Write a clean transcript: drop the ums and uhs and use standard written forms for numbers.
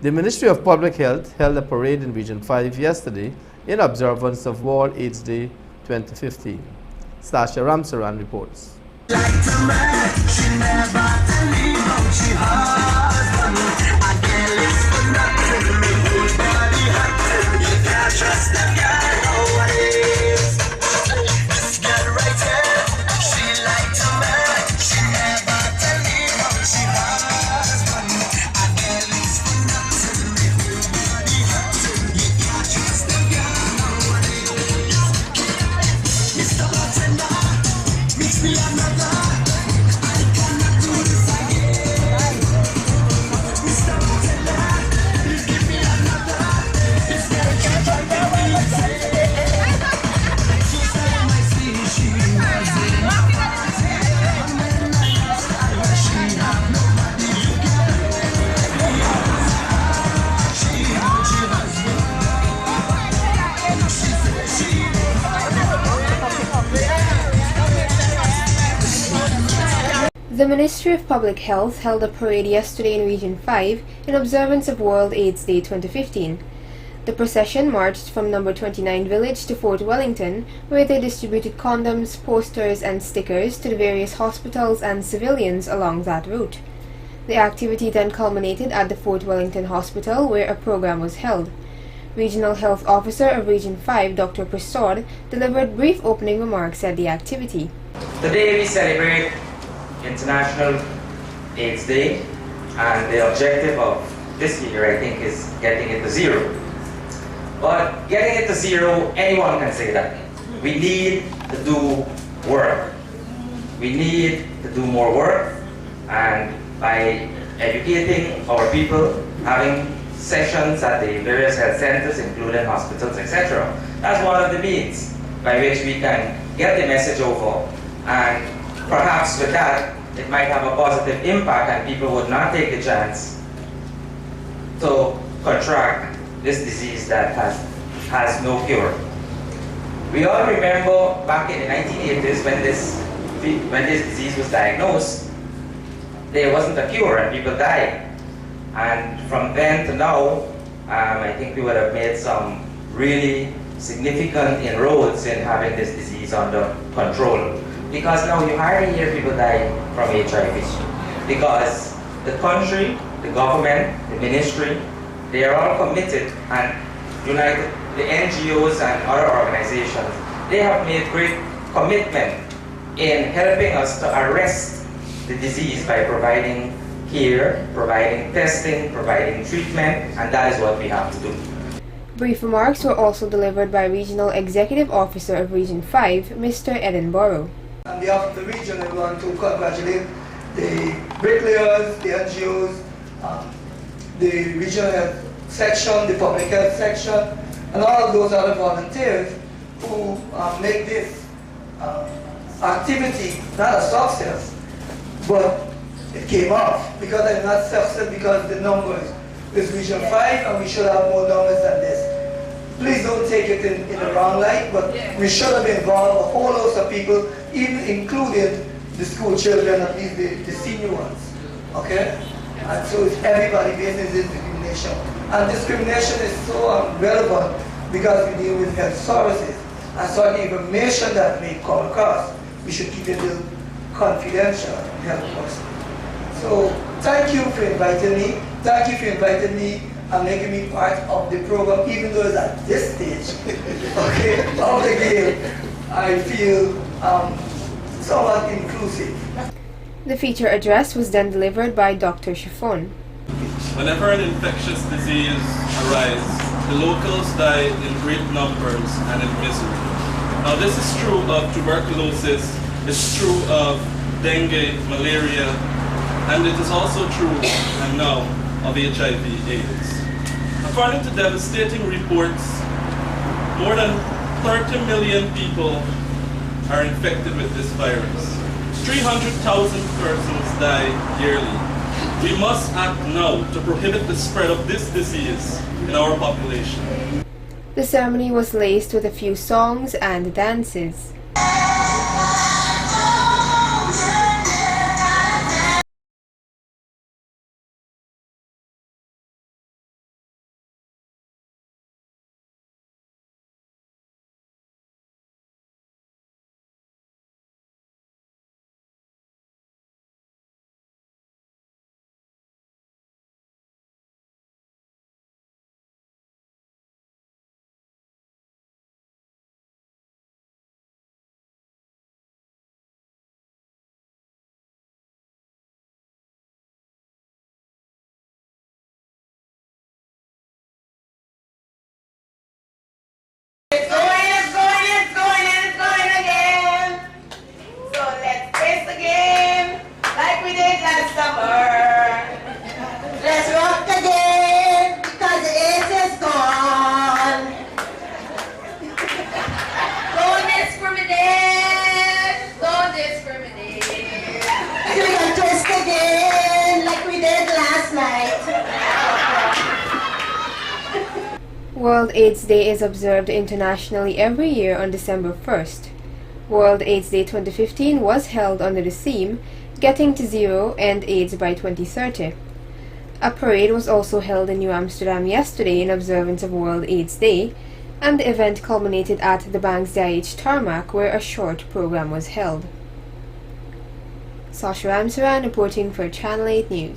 The Ministry of Public Health held a parade in Region 5 yesterday in observance of World AIDS Day 2015. Sasha Ramsaran reports. The Ministry of Public Health held a parade yesterday in Region 5 in observance of World AIDS Day 2015. The procession marched from No. 29 Village to Fort Wellington, where they distributed condoms, posters, and stickers to the various hospitals and civilians along that route. The activity then culminated at the Fort Wellington Hospital, where a program was held. Regional Health Officer of Region 5, Dr. Prasad, delivered brief opening remarks at the activity. Today we celebrate International AIDS Day, and the objective of this year, I think, is getting it to zero. But getting it to zero, anyone can say that. We need to do work. We need to do more work, and by educating our people, having sessions at the various health centers, including hospitals, etc. That's one of the means by which we can get the message over, and perhaps with that, it might have a positive impact and people would not take the chance to contract this disease that has no cure. We all remember back in the 1980s when this disease was diagnosed, there wasn't a cure and people died. And from then to now, I think we would have made some really significant inroads in having this disease under control. Because now you hardly hear people die from HIV. Because the country, the government, the ministry, they are all committed and united. The NGOs and other organizations, they have made great commitment in helping us to arrest the disease by providing care, providing testing, providing treatment, and that is what we have to do. Brief remarks were also delivered by Regional Executive Officer of Region 5, Mr. Edinburgh. On behalf of the region, I want to congratulate the bricklayers, the NGOs, the regional health section, the public health section, and all of those other volunteers who make this activity not a success, but it came off. Because it's not success because the numbers is Region 5 and we should have more numbers than this. Please don't take it in the wrong light, but we should have involved a whole host of people, even including the school children, at least the senior ones, okay? And so it's everybody based in discrimination. And discrimination is so relevant because we deal with health services. And so the information that may come across, we should keep it confidential and help us. So thank you for inviting me. Thank you for inviting me and making me part of the program, even though it's at this stage, okay, of the game. I feel somewhat inclusive. The feature address was then delivered by Dr. Chiffon. Whenever an infectious disease arises, the locals die in great numbers and in misery. Now this is true of tuberculosis, it's true of dengue, malaria, and it is also true, and now, of HIV/AIDS. According to devastating reports, more than 30 million people are infected with this virus. 300,000 persons die yearly. We must act now to prohibit the spread of this disease in our population. The ceremony was laced with a few songs and dances. It's going again. So let's face the game like we did last summer. Let's rock the game because the ace is gone. Don't discriminate. Don't discriminate. We can twist again like we did last night. World AIDS Day is observed internationally every year on December 1st. World AIDS Day 2015 was held under the theme, Getting to Zero, End AIDS by 2030. A parade was also held in New Amsterdam yesterday in observance of World AIDS Day, and the event culminated at the bank's DIH tarmac where a short program was held. Sasha Ramsaran reporting for Channel 8 News.